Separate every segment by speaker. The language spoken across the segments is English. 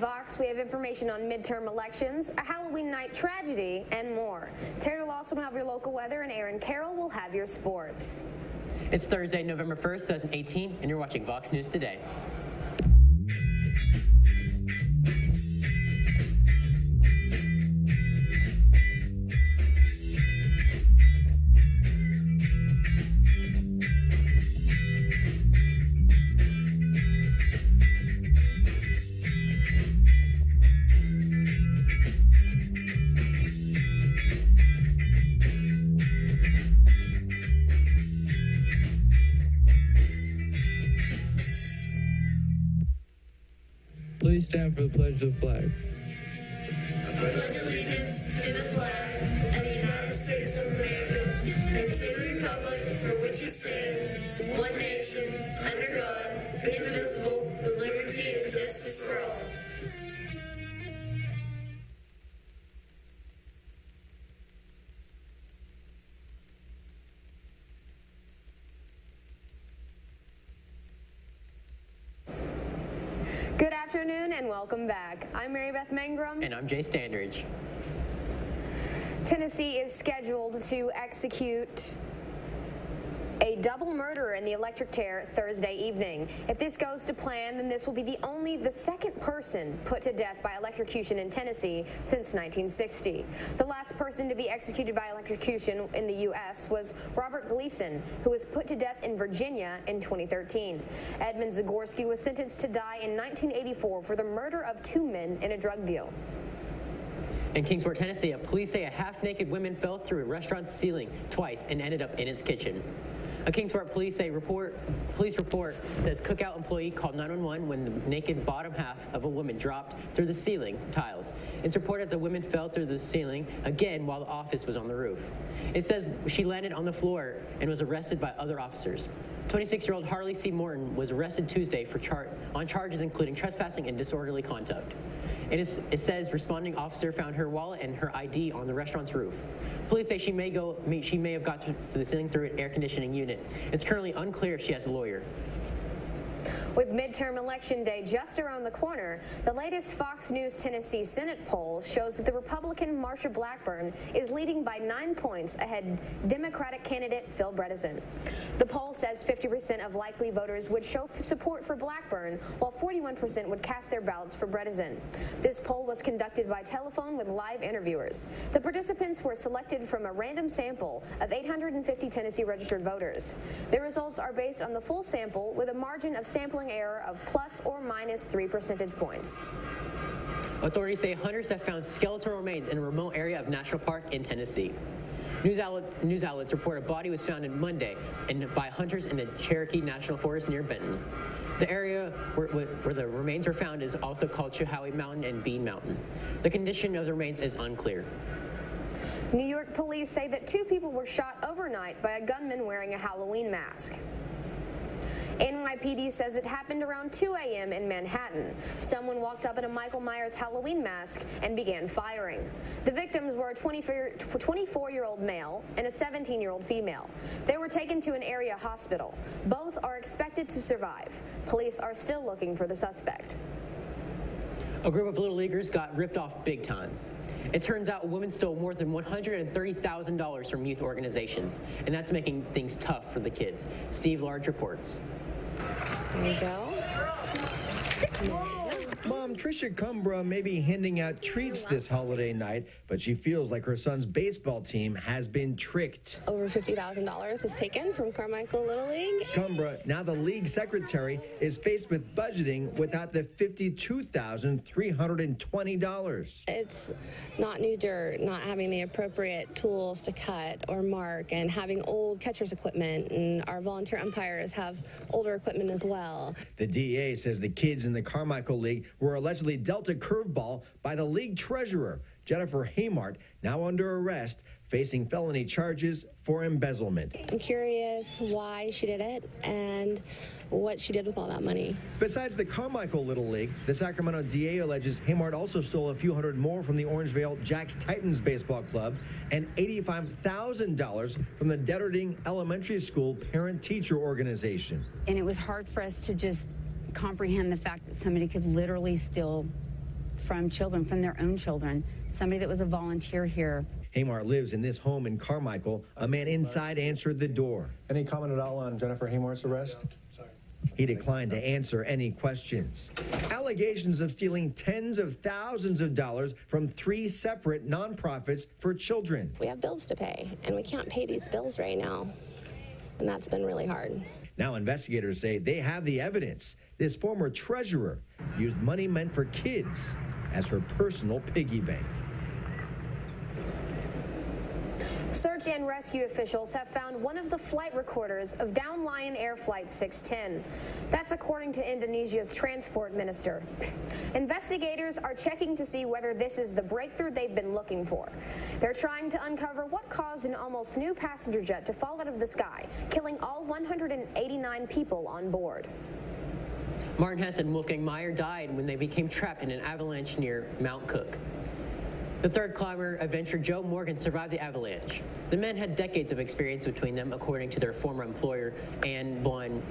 Speaker 1: VOX, we have information on midterm elections, a Halloween night tragedy, and more. Terry Lawson will have your local weather, and Aaron Carroll will have your sports.
Speaker 2: It's Thursday, November 1st, 2018, and you're watching VOX News Today.
Speaker 3: Please stand for the pledge of the flag.
Speaker 4: I pledge allegiance to the flag of the United States of America and to the republic for which it stands, one nation, under God, indivisible, with liberty and justice for all.
Speaker 1: Good afternoon and welcome back. I'm Mary Beth Mangrum.
Speaker 2: And I'm Jay Standridge.
Speaker 1: Tennessee is scheduled to execute a double murder in the electric chair Thursday evening. If this goes to plan, then this will be the second person put to death by electrocution in Tennessee since 1960. The last person to be executed by electrocution in the U.S. was Robert Gleason, who was put to death in Virginia in 2013. Edmund Zagorski was sentenced to die in 1984 for the murder of two men in a drug deal.
Speaker 2: In Kingsport, Tennessee, police say a half-naked woman fell through a restaurant's ceiling twice and ended up in its kitchen. A Kingsport police report says Cookout employee called 911 when the naked bottom half of a woman dropped through the ceiling tiles. It's reported the woman fell through the ceiling again while the office was on the roof. It says she landed on the floor and was arrested by other officers. 26-year-old Harley C. Morton was arrested Tuesday on charges including trespassing and disorderly conduct. It says responding officer found her wallet and her ID on the restaurant's roof. Police say she may have got to the ceiling through an air conditioning unit. It's currently unclear if she has a lawyer.
Speaker 1: With midterm election day just around the corner, the latest Fox News Tennessee Senate poll shows that the Republican Marsha Blackburn is leading by 9 points ahead Democratic candidate Phil Bredesen. The poll says 50% of likely voters would show support for Blackburn, while 41% would cast their ballots for Bredesen. This poll was conducted by telephone with live interviewers. The participants were selected from a random sample of 850 Tennessee registered voters. The results are based on the full sample with a margin of sampling error of plus or minus 3 percentage points.
Speaker 2: Authorities say hunters have found skeletal remains in a remote area of National Park in Tennessee. News outlets report a body was found on Monday by hunters in the Cherokee National Forest near Benton. The area where the remains were found is also called Chihowee Mountain and Bean Mountain. The condition of the remains is unclear.
Speaker 1: New York police say that 2 people were shot overnight by a gunman wearing a Halloween mask. NYPD says it happened around 2 a.m. in Manhattan. Someone walked up in a Michael Myers Halloween mask and began firing. The victims were a 24-year-old male and a 17-year-old female. They were taken to an area hospital. Both are expected to survive. Police are still looking for the suspect.
Speaker 2: A group of Little Leaguers got ripped off big time. It turns out a woman stole more than $130,000 from youth organizations, and that's making things tough for the kids. Steve Large reports.
Speaker 1: There you go.
Speaker 5: Mom Tricia Cumbra may be handing out treats this holiday night, but she feels like her son's baseball team has been tricked.
Speaker 6: Over $50,000 was taken from Carmichael Little League.
Speaker 5: Cumbra, now the league secretary, is faced with budgeting without the $52,320.
Speaker 6: It's not new dirt, not having the appropriate tools to cut or mark, and having old catcher's equipment, and our volunteer umpires have older equipment as well.
Speaker 5: The DA says the kids in the Carmichael League were allegedly dealt a curveball by the league treasurer, Jennifer Haymart, now under arrest, facing felony charges for embezzlement.
Speaker 6: I'm curious why she did it and what she did with all that money.
Speaker 5: Besides the Carmichael Little League, the Sacramento DA alleges Haymart also stole a few hundred more from the Orangevale Jacks Titans Baseball Club and $85,000 from the Detterding Elementary School parent-teacher organization.
Speaker 7: And it was hard for us to just comprehend the fact that somebody could literally steal from children, from their own children, somebody that was a volunteer here.
Speaker 5: Haymar lives in this home in Carmichael. A man inside answered the door.
Speaker 8: Any comment at all on Jennifer Haymar's arrest? Sorry.
Speaker 5: He declined to answer any questions. Allegations of stealing tens of thousands of dollars from 3 separate nonprofits for children.
Speaker 6: We have bills to pay, and we can't pay these bills right now, and that's been really hard.
Speaker 5: Now investigators say they have the evidence. This former treasurer used money meant for kids as her personal piggy bank.
Speaker 1: Search and rescue officials have found one of the flight recorders of downed Lion Air Flight 610. That's according to Indonesia's transport minister. Investigators are checking to see whether this is the breakthrough they've been looking for. They're trying to uncover what caused an almost new passenger jet to fall out of the sky, killing all 189 people on board.
Speaker 2: Martin Hess and Wolfgang Meyer died when they became trapped in an avalanche near Mount Cook. The third climber adventurer Joe Morgan survived the avalanche. The men had decades of experience between them, according to their former employer, Anne Braun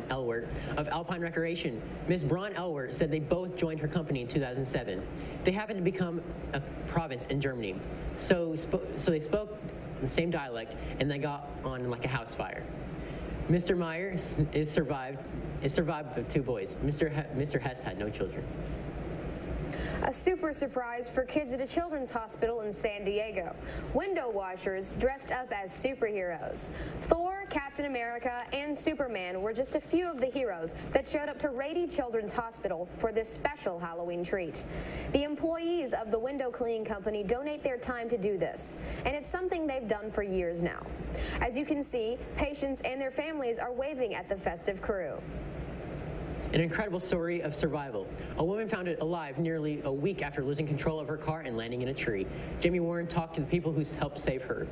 Speaker 2: Elwert of Alpine Recreation. Ms. Braun Elwert said they both joined her company in 2007. They happened to become a province in Germany, so they spoke the same dialect, and they got on like a house fire. Mr. Meyer is survived with 2 boys. Mr. Hess had no children.
Speaker 1: A super surprise for kids at a children's hospital in San Diego. Window washers dressed up as superheroes. Thor, Captain America, and Superman were just a few of the heroes that showed up to Rady Children's Hospital for this special Halloween treat. The employees of the window cleaning company donate their time to do this, and it's something they've done for years now. As you can see, patients and their families are waving at the festive crew.
Speaker 2: An incredible story of survival. A woman found it alive nearly a week after losing control of her car and landing in a tree. Jamie Warren talked to the people who helped save her.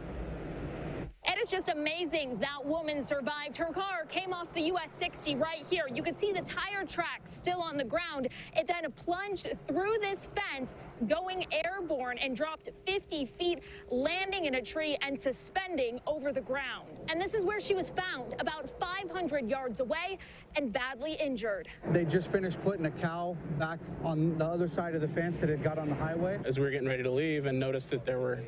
Speaker 9: It is just amazing that woman survived. Her car came off the US 60 right here. You can see the tire tracks still on the ground. It then plunged through this fence, going airborne, and dropped 50 feet, landing in a tree and suspending over the ground. And this is where she was found, about 500 yards away and badly injured.
Speaker 10: They just finished putting a cow back on the other side of the fence that had got on the highway.
Speaker 11: As we were getting ready to leave and noticed that there were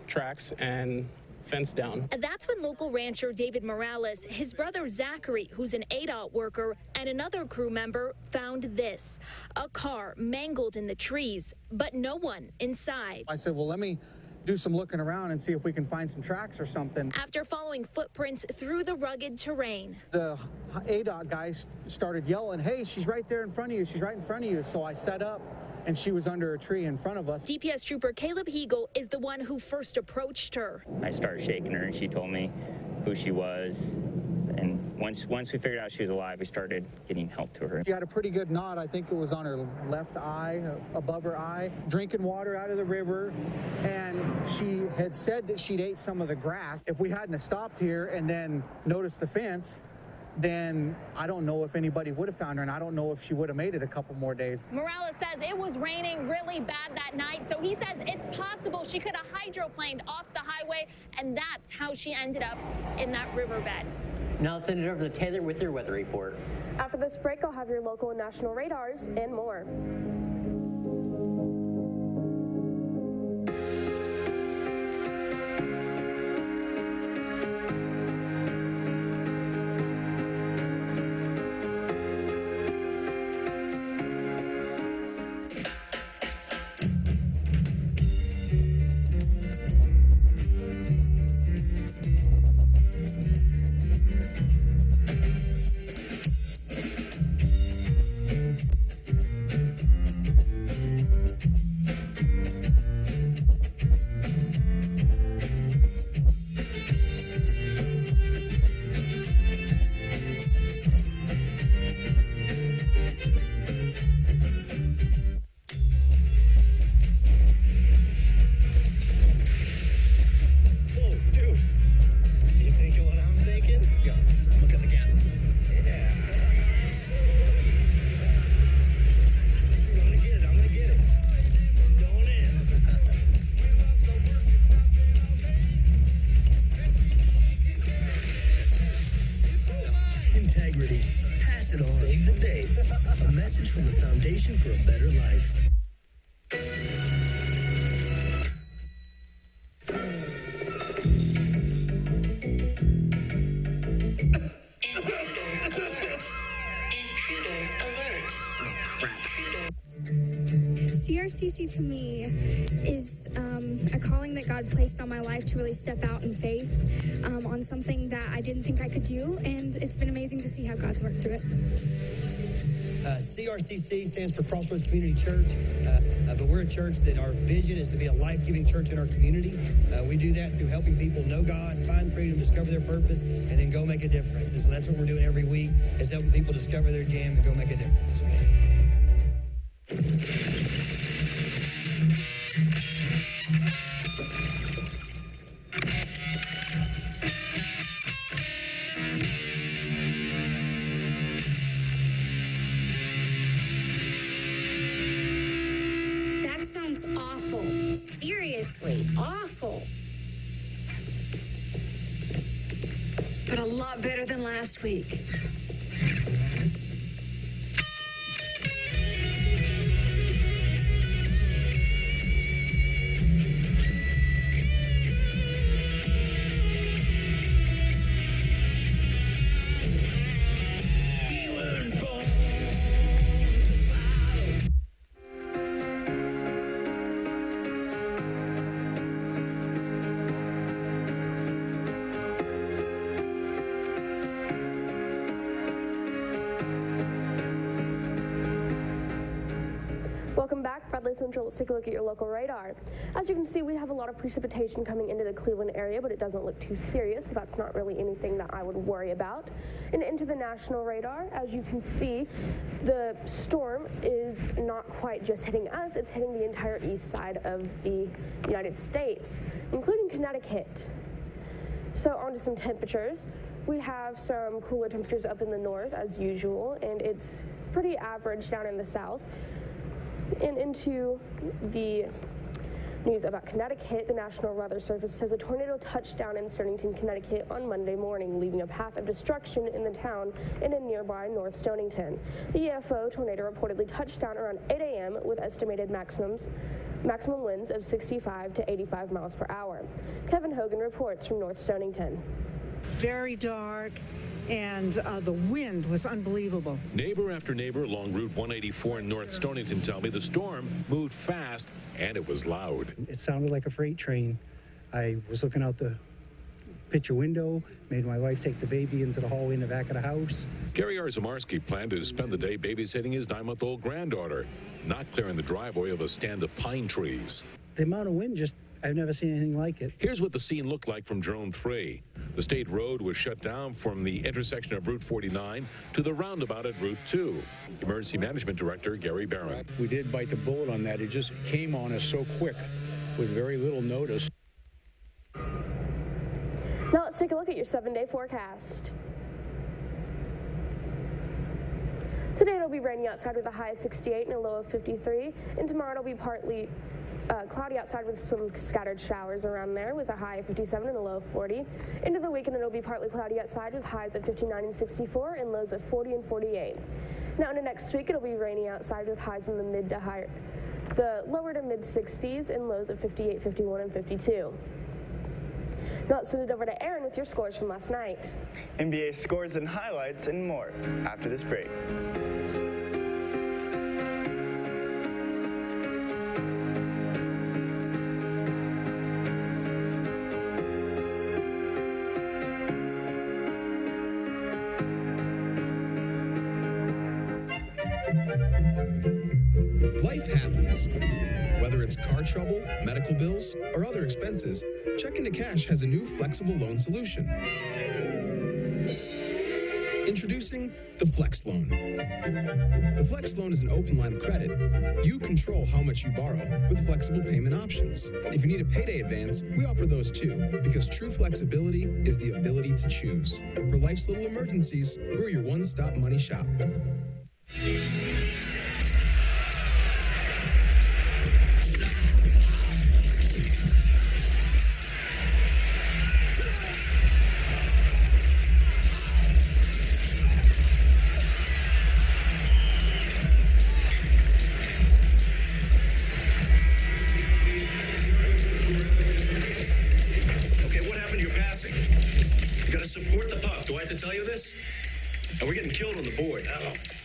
Speaker 11: tracks and fence down.
Speaker 9: And that's when local rancher David Morales, his brother Zachary, who's an ADOT worker, and another crew member found this, a car mangled in the trees, but no one inside.
Speaker 10: I said, well, let me do some looking around and see if we can find some tracks or something.
Speaker 9: After following footprints through the rugged terrain,
Speaker 10: the ADOT guys started yelling, hey, she's right there in front of you, she's right in front of you. So I set up, and she was under a tree in front of us.
Speaker 9: DPS trooper Caleb Hegel is the one who first approached her.
Speaker 12: I started shaking her, and she told me who she was. And once we figured out she was alive, we started getting help to her.
Speaker 10: She had a pretty good knot. I think it was on her left eye, above her eye, drinking water out of the river. And she had said that she'd ate some of the grass. If we hadn't stopped here and then noticed the fence, then I don't know if anybody would have found her, and I don't know if she would have made it a couple more days.
Speaker 9: Morales says it was raining really bad that night, so he says it's possible she could have hydroplaned off the highway, and that's how she ended up in that riverbed.
Speaker 2: Now let's send it over to Taylor with your weather report.
Speaker 13: After this break, I'll have your local and national radars and more.
Speaker 14: foundation for a better life.
Speaker 15: CRCC to me is a calling that God placed on my life to really step out in faith on something that I didn't think I could do, and it's been amazing to see how God's worked through it.
Speaker 16: CRCC stands for Crossroads Community Church, but we're a church that our vision is to be a life-giving church in our community. We do that through helping people know God, find freedom, discover their purpose, and then go make a difference. And so that's what we're doing every week, is helping people discover their jam and go make a difference.
Speaker 15: That sounds awful. Seriously, awful. But a lot better than last week.
Speaker 13: Welcome back, Bradley Central. Let's take a look at your local radar. As you can see, we have a lot of precipitation coming into the Cleveland area, but it doesn't look too serious, so that's not really anything that I would worry about. And into the national radar, as you can see, the storm is not quite just hitting us, it's hitting the entire east side of the United States, including Connecticut. So on to some temperatures. We have some cooler temperatures up in the north, as usual, and it's pretty average down in the south. And into the news about Connecticut, the National Weather Service says a tornado touched down in Stonington, Connecticut on Monday morning, leaving a path of destruction in the town and in nearby North Stonington. The EFO tornado reportedly touched down around 8 a.m. with estimated maximum winds of 65 to 85 miles per hour. Kevin Hogan reports from North Stonington.
Speaker 17: Very dark, and the wind was unbelievable.
Speaker 18: Neighbor after neighbor along Route 184 in North Stonington tell me the storm moved fast and it was loud.
Speaker 19: It sounded like a freight train. I was looking out the picture window, made my wife take the baby into the hallway in the back of the house.
Speaker 18: Gary Arzamarski planned to spend the day babysitting his 9-month-old granddaughter, not clearing the driveway of a stand of pine trees.
Speaker 19: The amount of wind, I've never seen anything like it.
Speaker 18: Here's what the scene looked like from Drone 3. The state road was shut down from the intersection of Route 49 to the roundabout at Route 2. Emergency Management Director Gary Barron.
Speaker 20: We did bite the bullet on that. It just came on us so quick with very little notice.
Speaker 13: Now let's take a look at your 7-day forecast. Today it'll be rainy outside with a high of 68 and a low of 53, and tomorrow it'll be partly cloudy outside with some scattered showers around there with a high of 57 and a low of 40. Into the weekend it'll be partly cloudy outside with highs of 59 and 64 and lows of 40 and 48. Now into next week it'll be rainy outside with highs in the lower to mid 60s and lows of 58, 51, and 52. Now let's send it over to Aaron with your scores from last night.
Speaker 21: NBA scores and highlights and more after this break.
Speaker 22: Life happens. Whether it's car trouble, medical bills, or other expenses, Check Into Cash has a new flexible loan solution. Introducing the Flex Loan. The Flex Loan is an open line of credit. You control how much you borrow with flexible payment options. If you need a payday advance, we offer those too, because true flexibility is the ability to choose. For life's little emergencies, we're your one-stop money shop.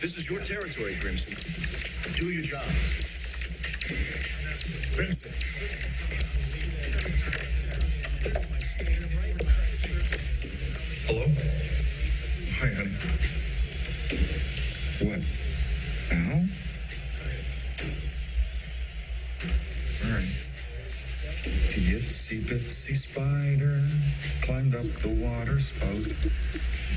Speaker 14: This is your territory, Grimson. Do your job. Grimson. Hello? Hi, honey. What? Al? All right. The itsy bitsy spider climbed up the water spout.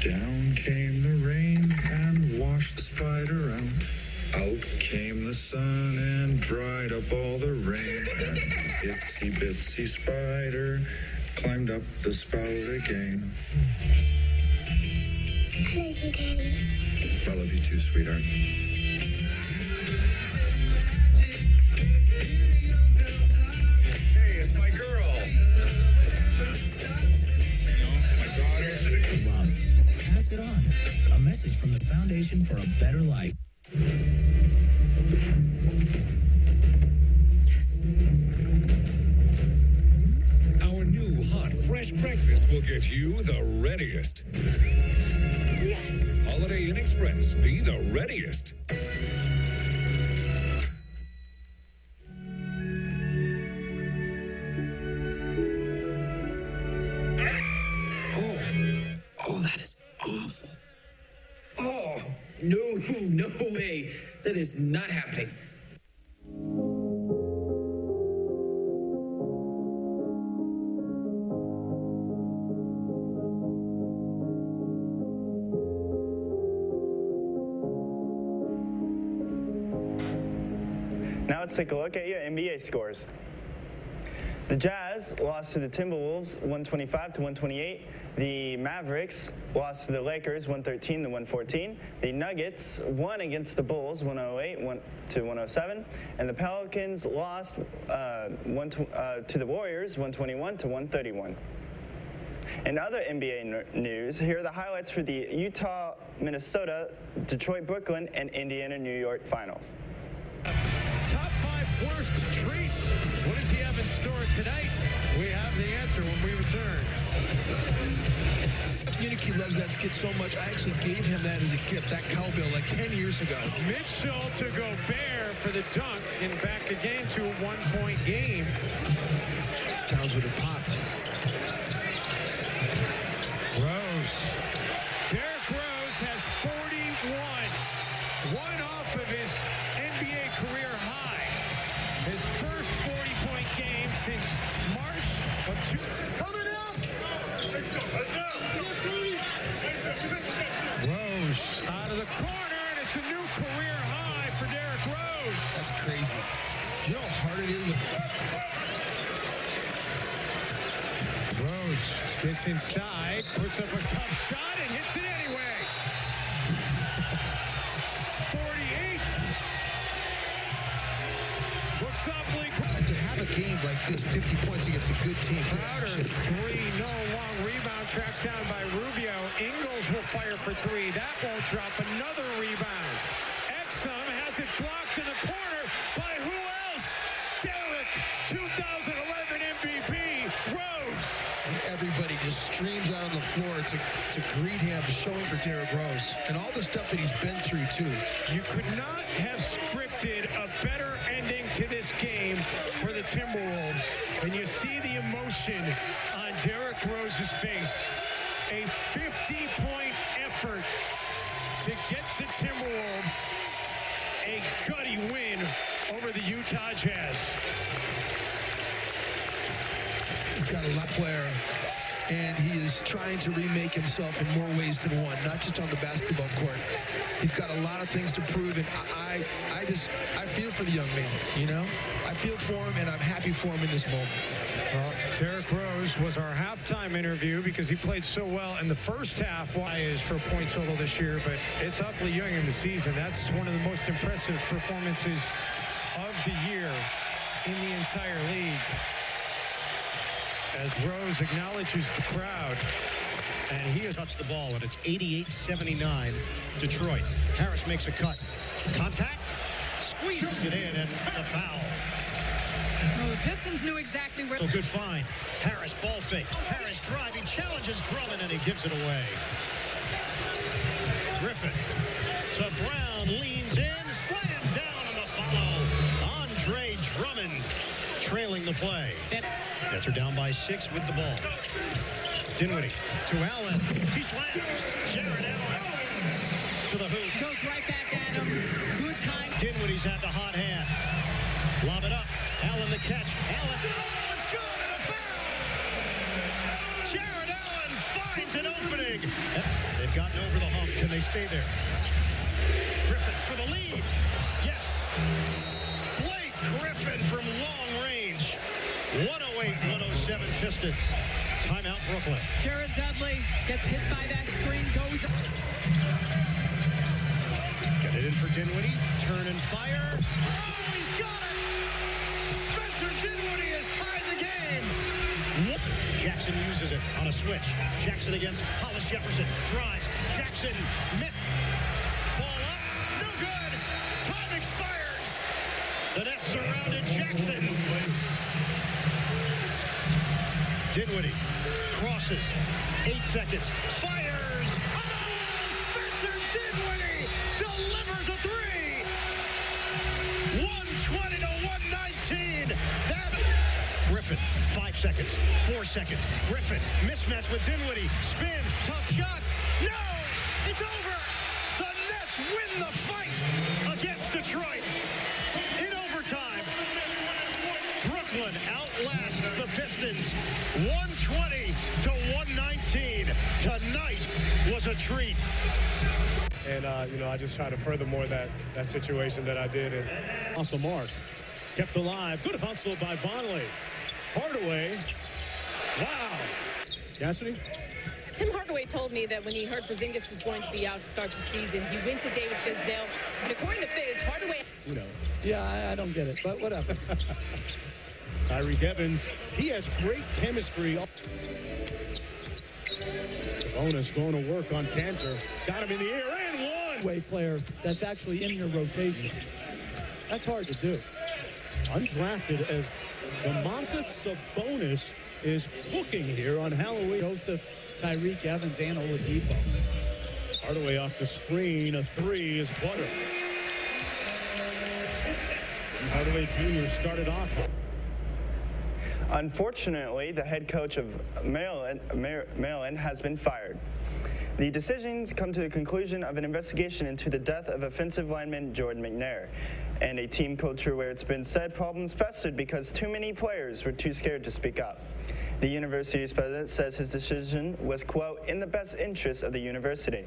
Speaker 14: Down came the rain and washed the spider out. Out came the sun and dried up all the rain. And the itsy bitsy spider climbed up the spout again.
Speaker 15: I love you, Daddy.
Speaker 14: I love you too, sweetheart. Hey, it's my girl. My daughter.
Speaker 3: Love. Pass it on. A message from the Foundation for a Better Life.
Speaker 18: Our new hot, fresh breakfast will get you the readiest.
Speaker 15: Yes.
Speaker 18: Holiday Inn Express. Be the readiest.
Speaker 3: Oh, that is awful. Oh, no way. That is not happening.
Speaker 21: Now let's take a look at your NBA scores. The Jazz lost to the Timberwolves 125-128. The Mavericks lost to the Lakers 113-114. The Nuggets won against the Bulls 108-107. And the Pelicans lost to the Warriors 121-131. In other NBA news, here are the highlights for the Utah, Minnesota, Detroit, Brooklyn, and Indiana, New York finals.
Speaker 4: Top 5 worst treats. What does he have in store tonight? We have the answer when we return.
Speaker 23: Community loves that skit so much. I actually gave him that as a gift, that cowbell, like 10 years ago.
Speaker 4: Mitchell to Gobert for the dunk and back again to a 1-point game.
Speaker 23: Towns would have popped.
Speaker 4: Rose. Derrick Rose has 41. One off of his NBA career high. His first 40-point game since March of 2. Coming up! Rose out of the corner, and it's a new career high for Derrick Rose.
Speaker 23: That's crazy. You know how hard it is?
Speaker 4: Rose gets inside, puts up a tough shot, and hits it anyway. 48. Looks awfully.
Speaker 23: To have a game like this, 50 points against a good team.
Speaker 4: Crowder, 3, no long rebound, tracked down by Rubio. Ingles will fire for 3. That won't drop. Another rebound. Exum has it blocked in the corner by who else? Derrick, 2011 MVP, Rose.
Speaker 23: Everybody just streams out on the floor to greet him, showing for Derrick Rose. And all the stuff that he's been through, too.
Speaker 4: You could not have scripted a better ending to this game for the Timberwolves. And you see the emotion on Derrick Rose's face. A 50-point effort to get the Timberwolves a gutty win over the Utah Jazz.
Speaker 23: He's got a lot player, and he is trying to remake himself in more ways than one, not just on the basketball court. He's got a lot of things to prove, and I feel for the young man, you know? I feel for him, and I'm happy for him in this moment.
Speaker 4: Well, Derrick Rose was our halftime interview because he played so well in the first half. Why is for point total this year, but it's awfully young in the season. That's one of the most impressive performances of the year in the entire league. As Rose acknowledges the crowd.
Speaker 24: And he has touched the ball, and it's 88-79 Detroit. Harris makes a cut. Contact. Squeezes it in, and the foul.
Speaker 25: Well, the Pistons knew exactly where.
Speaker 24: So good find. Harris ball fake. Harris driving, challenges Drummond, and he gives it away. Griffin to Brown. Allen leans in, slammed down on the follow. Andre Drummond trailing the play. Nets are down by 6 with the ball. Dinwiddie to Allen. He slams. Jared Allen to the hoop.
Speaker 25: Goes right back at him. Good time.
Speaker 24: Dinwiddie's had the hot hand. Lob it up. Allen the catch. Allen. Oh, it's good and a foul. Jared Allen finds an opening. They've gotten over the hump. Can they stay there? Griffin for the lead. Yes. Blake Griffin from long range. 108-107 Pistons. Timeout Brooklyn.
Speaker 25: Jared Dudley gets hit by that screen. Goes.
Speaker 24: Get it in for Dinwiddie. Turn and fire. Oh, he's got it. Spencer Dinwiddie has tied the game. Jackson uses it on a switch. Jackson against Hollis Jefferson. Drives. Jackson. Ball up. No good. Time expires. The Nets surrounded Jackson. Dinwiddie crosses. 8 seconds. Fires. Oh, Spencer Dinwiddie delivers a three. 120 to 119. Griffin, 5 seconds. 4 seconds. Griffin, mismatch with Dinwiddie. Spin, tough shot. No, it's over. The Nets win the fight against Detroit. In overtime, Brooklyn outlasts the Pistons 120 to 119. Tonight was a treat.
Speaker 1: And, I just try to furthermore that situation that I did. And
Speaker 4: off the mark. Kept alive. Good hustle by Vonleh. Hardaway. Wow. Cassidy?
Speaker 25: Tim Hardaway told me that when he heard Porzingis was going to be out to start the season, he went to David Fizdale. And according to Fizz, Hardaway...
Speaker 1: Yeah, I don't get it, but whatever.
Speaker 4: Tyreek Evans, he has great chemistry. Sabonis going to work on Cantor. Got him in the air and one.
Speaker 1: Way player that's actually in your rotation. That's hard to do.
Speaker 4: Undrafted as Domantas Sabonis is cooking here on Halloween.
Speaker 1: Goes to Tyreek Evans and Oladipo.
Speaker 4: Hardaway off the screen. A three is butter. Hardaway Jr. started off.
Speaker 21: Unfortunately, the head coach of Maryland has been fired. The decisions come to the conclusion of an investigation into the death of offensive lineman Jordan McNair, and a team culture where it's been said problems festered because too many players were too scared to speak up. The university's president says his decision was, quote, in the best interest of the university.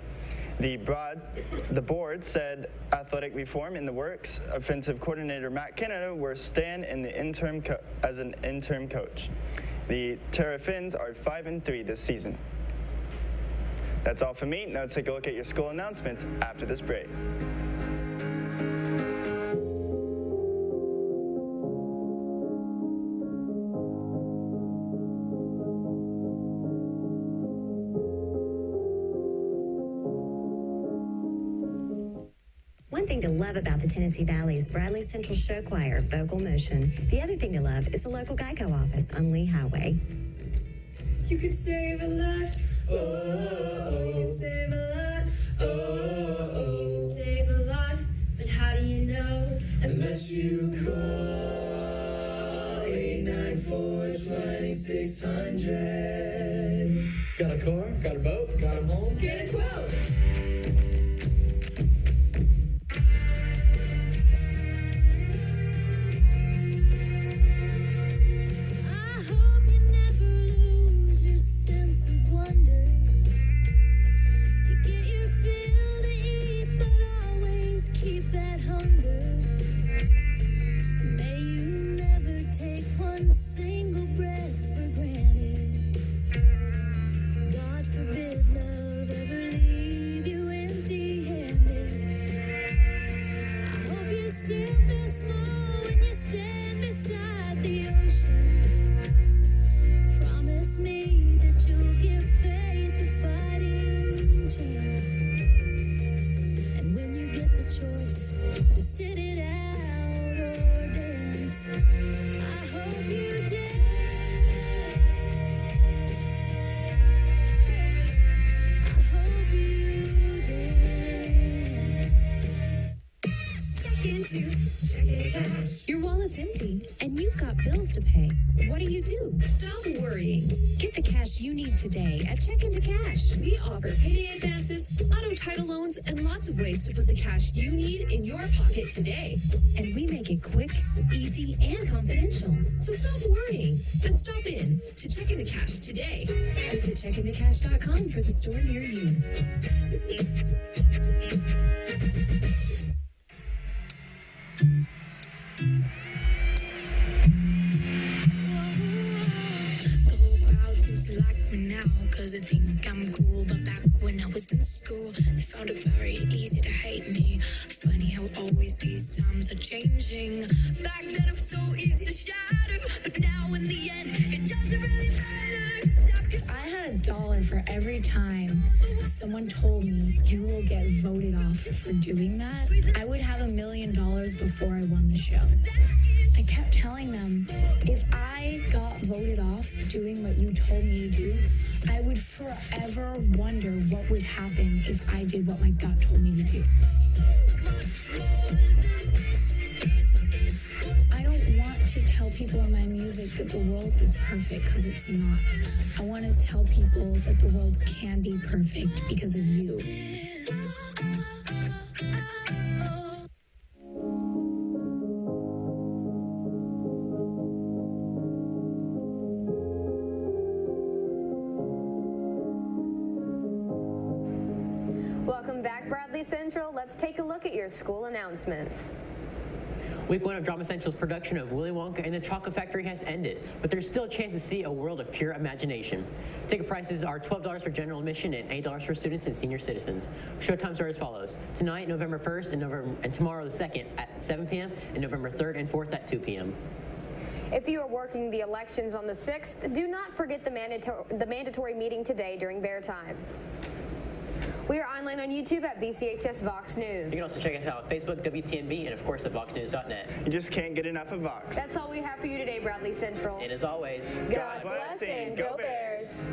Speaker 21: The board said athletic reform in the works. Offensive coordinator Matt Canada will stand in the as an interim coach. The Terrapins are 5-3 this season. That's all for me. Now let's take a look at your school announcements after this break.
Speaker 5: One thing to love about the Tennessee Valley is Bradley Central Show Choir, vocal motion. The other thing to love is the local Geico office on Lee Highway.
Speaker 6: You could save a lot. Oh, you can save a lot. Oh, you can save a lot. But how do you know? Unless you call 894-2600.
Speaker 7: Got a car? Got a boat? Got a home?
Speaker 6: Get a quote. Single breath for granted. God forbid love ever leave you empty-handed. I hope you still feel small when you stand beside the ocean. Promise me that you'll give faith a fighting chance. And when you get the choice to sit it out or dance, I hope you dance. I hope you dance. Your wallet's empty, and you've got bills to pay. What do? Stop worrying. Get the cash you need today at Check Into Cash. We offer payday advances, auto title loans, and lots of ways to put the cash you need in your pocket today. And we make it quick, easy, and confidential. So stop worrying and stop in to Check Into Cash today. Visit checkintocash.com for the store near you.
Speaker 8: Cause they think I'm cool, but back when I was in school, they found it very easy to hate me. Funny how always these times are changing. Back then it was so easy to shatter, but now in the end, it doesn't really matter.
Speaker 9: I had $1 for every time someone told me you will get voted off for doing that. I would have $1 million before I won the show. I kept telling them, if I got voted off doing what you told me to do, I would forever wonder what would happen if I did what my gut told me to do. I don't want to tell people in my music that the world is perfect, because it's not. I want to tell people that the world can be perfect because of you.
Speaker 10: Welcome back, Bradley Central. Let's take a look at your school announcements.
Speaker 2: Week 1 of Drama Central's production of Willy Wonka and the Chocolate Factory has ended, but there's still a chance to see a world of pure imagination. Ticket prices are $12 for general admission and $8 for students and senior citizens. Show times are as follows. Tonight, November 1st, and tomorrow the 2nd at 7 p.m., and November 3rd and 4th at 2 p.m.
Speaker 10: If you are working the elections on the 6th, do not forget the mandatory meeting today during bear time. We are online on YouTube at BCHS VOX News.
Speaker 2: You can also check us out on Facebook, WTNB, and of course at VoxNews.net.
Speaker 21: You just can't get enough of Vox.
Speaker 10: That's all we have for you today, Bradley Central.
Speaker 2: And as always,
Speaker 10: God bless and go Bears.